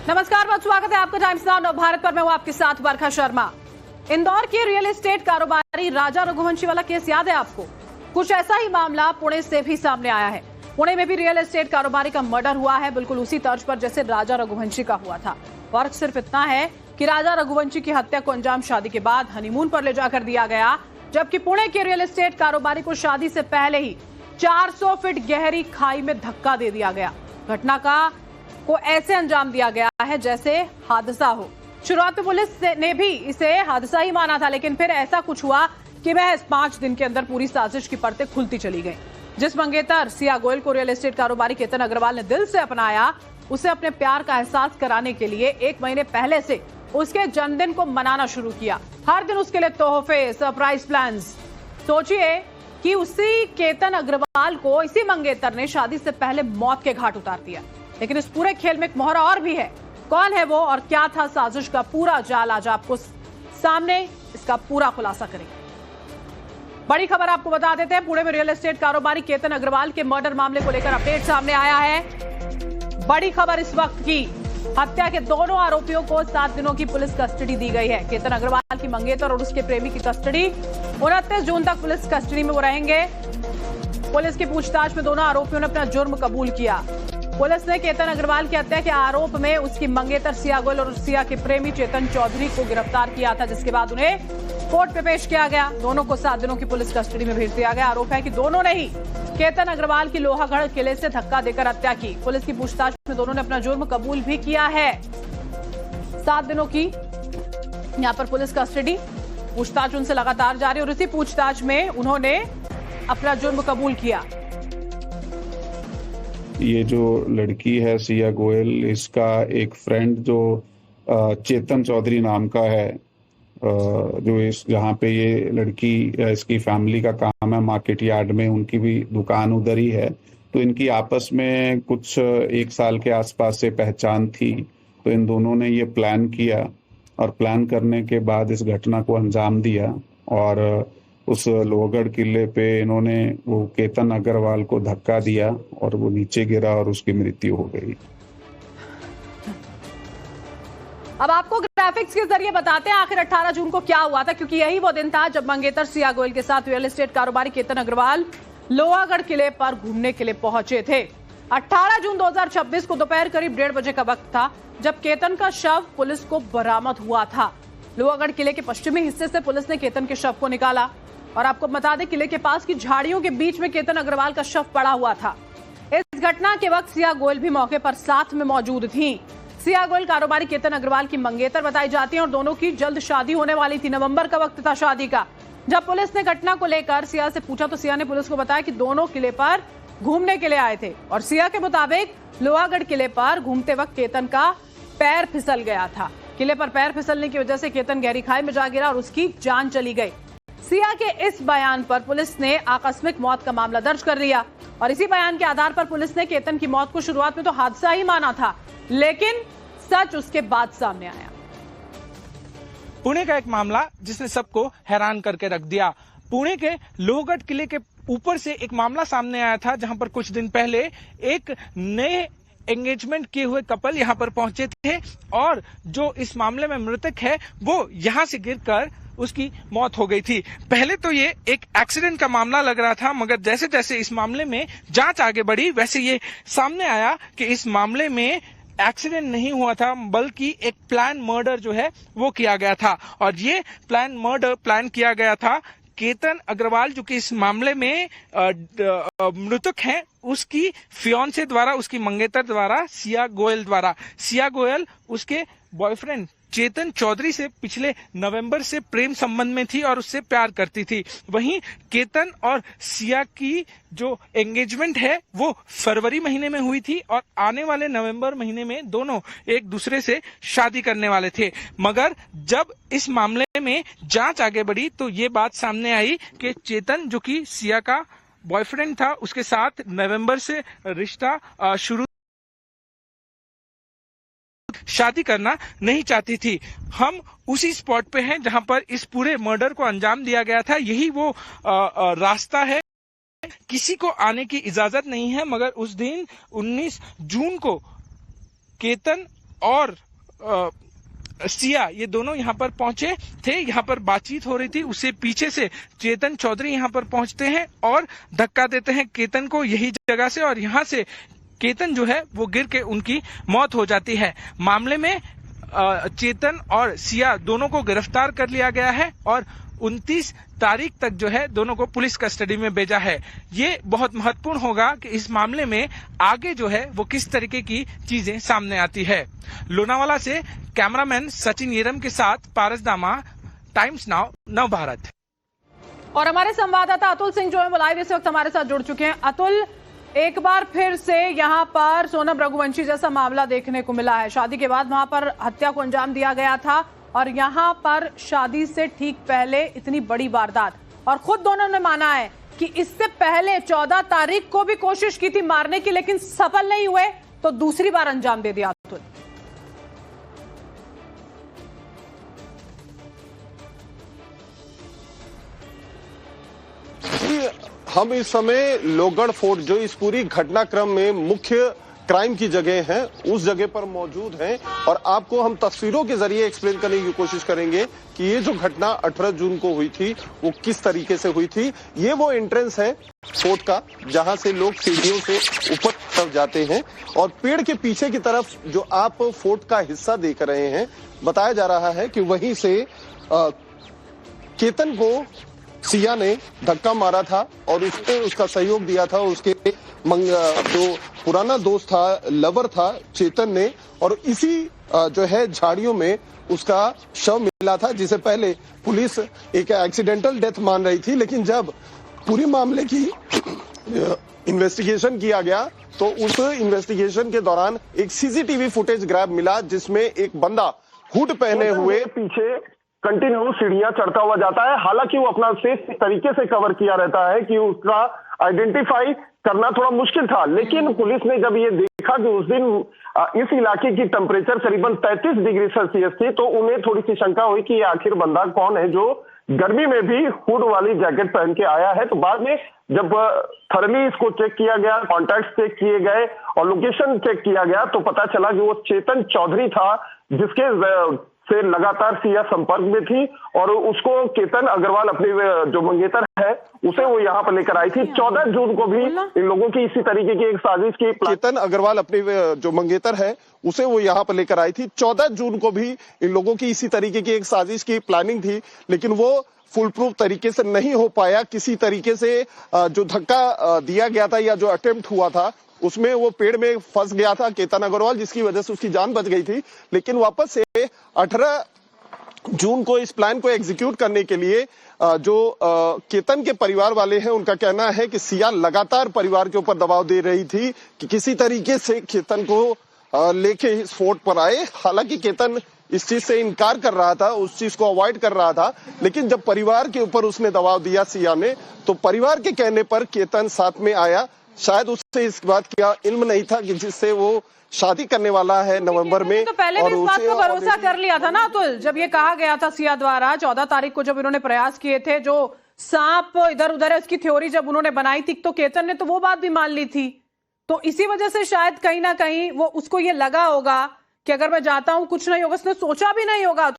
नमस्कार, बहुत स्वागत है आपका टाइम्स नाउ नव भारत पर। मैं हूं आपके साथ वर्षा शर्मा। इंदौर के रियल एस्टेट कारोबारी राजा रघुवंशी वाला केस याद है आपको? कुछ ऐसा ही मामला पुणे से भी सामने आया है। पुणे में भी रियल एस्टेट कारोबारी का मर्डर हुआ है, बिल्कुल उसी तर्ज पर जैसे राजा रघुवंशी का हुआ था। फर्क सिर्फ इतना है कि राजा रघुवंशी की हत्या को अंजाम शादी के बाद हनीमून पर ले जाकर दिया गया, जबकि पुणे के रियल एस्टेट कारोबारी को शादी से पहले ही 400 फीट गहरी खाई में धक्का दे दिया गया। घटना को ऐसे अंजाम दिया गया है जैसे हादसा हो। शुरुआत में पुलिस ने भी इसे हादसा ही माना था, लेकिन फिर ऐसा कुछ हुआ कि महज 5 दिन के अंदर पूरी साजिश की परतें खुलती चली गईं। जिस मंगेतर सिया गोयल को रियल एस्टेट कारोबारी केतन अग्रवाल ने दिल से अपनाया, उसे अपने प्यार का एहसास कराने के लिए 1 महीने पहले से उसके जन्मदिन को मनाना शुरू किया। हर दिन उसके लिए तोहफे, सरप्राइज प्लान्स। सोचिए कि उसी केतन अग्रवाल को इसी मंगेतर ने शादी से पहले मौत के घाट उतार दिया। लेकिन इस पूरे खेल में एक मोहरा और भी है। कौन है वो और क्या था साजिश का पूरा जाल, आज आपको सामने इसका पूरा खुलासा करेंगे। बड़ी खबर आपको बता देते हैं, पुणे में रियल एस्टेट कारोबारी केतन अग्रवाल के मर्डर मामले को लेकर अपडेट सामने आया है। बड़ी खबर इस वक्त की, हत्या के दोनों आरोपियों को 7 दिनों की पुलिस कस्टडी दी गई है। केतन अग्रवाल की मंगेतर और उसके प्रेमी की कस्टडी 29 जून तक पुलिस कस्टडी में वो रहेंगे। पुलिस की पूछताछ में दोनों आरोपियों ने अपना जुर्म कबूल किया। पुलिस ने केतन अग्रवाल की हत्या के आरोप में उसकी मंगेतर सिया गोयल और सिया के प्रेमी चेतन चौधरी को गिरफ्तार किया था, जिसके बाद उन्हें कोर्ट में पेश किया गया। दोनों को 7 दिनों की पुलिस कस्टडी में भेज दिया गया। आरोप है कि दोनों ने ही केतन अग्रवाल की लोहागढ़ किले से धक्का देकर हत्या की। पुलिस की पूछताछ में दोनों ने अपना जुर्म कबूल भी किया है। 7 दिनों की यहां पर पुलिस कस्टडी, पूछताछ उनसे लगातार जारी और इसी पूछताछ में उन्होंने अपना जुर्म कबूल किया। ये जो लड़की है सिया गोयल, इसका एक फ्रेंड जो चेतन चौधरी नाम का है, जो इस जहाँ पे ये लड़की, इसकी फैमिली का काम है मार्केट यार्ड में, उनकी भी दुकान उधर ही है। तो इनकी आपस में कुछ 1 साल के आसपास से पहचान थी। तो इन दोनों ने ये प्लान किया और प्लान करने के बाद इस घटना को अंजाम दिया और उस लोहगढ़ किले पे इन्होंने वो केतन अग्रवाल को धक्का दिया और वो नीचे गिरा और उसकी मृत्यु हो गई। अब आपको ग्राफिक्स के जरिए बताते हैं आखिर 18 जून को क्या हुआ था, क्योंकि यही वो दिन था जब मंगेतर सिया गोयल के साथ रियल एस्टेट कारोबारी केतन अग्रवाल लोहागढ़ किले पर घूमने के लिए पहुंचे थे। 18 जून 2026 को दोपहर करीब 1:30 बजे का वक्त था जब केतन का शव पुलिस को बरामद हुआ था। लोहागढ़ किले के पश्चिमी हिस्से से पुलिस ने केतन के शव को निकाला और आपको बता दें, किले के पास की झाड़ियों के बीच में केतन अग्रवाल का शव पड़ा हुआ था। इस घटना के वक्त सिया गोयल भी मौके पर साथ में मौजूद थी। सिया गोयल कारोबारी केतन अग्रवाल की मंगेतर बताई जाती है और दोनों की जल्द शादी होने वाली थी। नवंबर का वक्त था शादी का। जब पुलिस ने घटना को लेकर सिया से पूछा तो सिया ने पुलिस को बताया कि दोनों किले पर घूमने के लिए आए थे और सिया के मुताबिक लोहागढ़ किले पर घूमते वक्त केतन का पैर फिसल गया था। किले पर पैर फिसलने की वजह से केतन गहरी खाई में जा गिरा और उसकी जान चली गई। सिया के इस बयान पर पुलिस ने आकस्मिक मौत का मामला दर्ज कर लिया और इसी बयान के आधार पर पुलिस ने केतन की मौत को शुरुआत में तो हादसा ही माना था, लेकिन सच उसके बाद सामने आया। पुणे का एक मामला जिसने सबको हैरान करके रख दिया। पुणे के लोहगढ़ किले के ऊपर से एक मामला सामने आया था, जहां पर कुछ दिन पहले एक नए एंगेजमेंट किए हुए कपल यहां पर पहुंचे थे और जो इस मामले में मृतक है वो यहां से गिरकर उसकी मौत हो गई थी। पहले तो ये एक एक्सीडेंट का मामला लग रहा था, मगर जैसे जैसे इस मामले में जांच आगे बढ़ी वैसे ये सामने आया कि इस मामले में एक्सीडेंट नहीं हुआ था, बल्कि एक प्लान मर्डर जो है वो किया गया था। और ये प्लान मर्डर प्लान किया गया था केतन अग्रवाल, जो कि इस मामले में मृतक हैं, उसकी फियांसे द्वारा, उसकी मंगेतर द्वारा, सिया गोयल द्वारा। सिया गोयल उसके बॉयफ्रेंड चेतन चौधरी से पिछले नवंबर से प्रेम संबंध में थी और उससे प्यार करती थी। वहीं केतन और सिया की जो एंगेजमेंट है वो फरवरी महीने में हुई थी और आने वाले नवंबर महीने में दोनों एक दूसरे से शादी करने वाले थे। मगर जब इस मामले में जांच आगे बढ़ी तो ये बात सामने आई कि चेतन, जो कि सिया का बॉयफ्रेंड था, उसके साथ नवंबर से रिश्ता शुरू शादी करना नहीं चाहती थी। हम उसी स्पॉट पे हैं जहां पर इस पूरे मर्डर को अंजाम दिया गया था। यही वो रास्ता है। किसी को आने की इजाजत नहीं है, मगर उस दिन 19 जून को केतन और सिया ये दोनों यहाँ पर पहुंचे थे। यहाँ पर बातचीत हो रही थी, उससे पीछे से चेतन चौधरी यहाँ पर पहुंचते हैं और धक्का देते हैं केतन को यही जगह से, और यहाँ से केतन जो है वो गिर के उनकी मौत हो जाती है। मामले में चेतन और सिया दोनों को गिरफ्तार कर लिया गया है और 29 तारीख तक जो है दोनों को पुलिस कस्टडी में भेजा है। ये बहुत महत्वपूर्ण होगा कि इस मामले में आगे जो है वो किस तरीके की चीजें सामने आती है। लोनावाला से कैमरामैन सचिन येरम के साथ पारस दामा, टाइम्स नाउ, नव भारत। और हमारे संवाददाता अतुल सिंह जो है वो लाइव इस वक्त हमारे साथ जुड़ चुके हैं। अतुल, एक बार फिर से यहाँ पर सोनम रघुवंशी जैसा मामला देखने को मिला है। शादी के बाद वहां पर हत्या को अंजाम दिया गया था और यहाँ पर शादी से ठीक पहले इतनी बड़ी वारदात, और खुद दोनों ने माना है कि इससे पहले 14 तारीख को भी कोशिश की थी मारने की, लेकिन सफल नहीं हुए, तो दूसरी बार अंजाम दे दिया। अतुल, हम इस समय लोहगढ़ फोर्ट, जो इस पूरी घटनाक्रम में मुख्य क्राइम की जगह है, उस जगह पर मौजूद हैं और आपको हम तस्वीरों के जरिए एक्सप्लेन करने की कोशिश करेंगे कि ये जो घटना 18 जून को हुई थी वो किस तरीके से हुई थी। ये वो एंट्रेंस है फोर्ट का जहां से लोग सीढ़ियों से ऊपर तरफ जाते हैं, और पेड़ के पीछे की तरफ जो आप फोर्ट का हिस्सा देख रहे हैं, बताया जा रहा है कि वहीं से केतन को सिया ने धक्का मारा था और उसने उसका सहयोग दिया था उसके जो पुराना दोस्त था, लवर था चेतन ने, और इसी जो है झाड़ियों में उसका शव मिला था, जिसे पहले पुलिस एक एक्सीडेंटल डेथ मान रही थी। लेकिन जब पूरे मामले की इन्वेस्टिगेशन किया गया तो उस इन्वेस्टिगेशन के दौरान एक सीसीटीवी फुटेज ग्रैब मिला, जिसमें एक बंदा हुड पहने हुए पीछे कंटिन्यू सीढ़ियां चढ़ता हुआ जाता है। हालांकि वो अपना फेस इस तरीके से कवर किया रहता है कि उसका आइडेंटिफाई करना थोड़ा मुश्किल था, लेकिन पुलिस ने जब ये देखा कि उस दिन इस इलाके की टेम्परेचर करीबन 33 डिग्री सेल्सियस थी, तो उन्हें थोड़ी सी शंका हुई कि ये आखिर बंदा कौन है जो गर्मी में भी हुड वाली जैकेट पहन के आया है। तो बाद में जब थर्ली इसको चेक किया गया, कॉन्टैक्ट चेक किए गए और लोकेशन चेक किया गया, तो पता चला कि वो चेतन चौधरी था, जिसके से लगातार सिया संपर्क में थी, और उसको केतन अग्रवाल अपनी जो मंगेतर है उसे वो यहाँ पर लेकर आई थी। 14 जून को भी इन लोगों की इसी तरीके की एक साजिश की, केतन अग्रवाल अपनी जो मंगेतर है उसे वो यहाँ पर लेकर आई थी। 14 जून को भी इन लोगों की इसी तरीके की एक साजिश की प्लानिंग थी, लेकिन वो फुल प्रूफ तरीके से नहीं हो पाया। किसी तरीके से जो धक्का दिया गया था या जो अटेम्प्ट हुआ था उसमें वो पेड़ में फंस गया था केतन अग्रवाल, जिसकी वजह से उसकी जान बच गई थी। लेकिन वापस से 18 जून को इस प्लान को एग्जीक्यूट करने के लिए जो केतन के परिवार वाले हैं, उनका कहना है कि सिया लगातार परिवार के ऊपर दबाव दे रही थी कि किसी तरीके से केतन को लेके इस फोर्ट पर आए। हालांकि केतन इस चीज से इनकार कर रहा था, उस चीज को अवॉइड कर रहा था, लेकिन जब परिवार के ऊपर उसने दबाव दिया सिया ने, तो परिवार के कहने पर केतन साथ में आया। शायद उससे इस बात का इल्म नहीं था कि जिससे वो शादी करने वाला है नवंबर में। तो पहले भी इस बात को भरोसा कर लिया था ना अतुल, जब ये कहा गया था सिया द्वारा 14 तारीख को, जब इन्होंने प्रयास किए थे, जो सांप इधर उधर है उसकी थ्योरी जब उन्होंने बनाई थी, तो केतन ने तो वो बात भी मान ली थी। तो इसी वजह से शायद कहीं ना कहीं वो उसको ये लगा होगा कि अगर मैं जाता हूं कुछ नहीं होगा, उसने सोचा भी नहीं होगा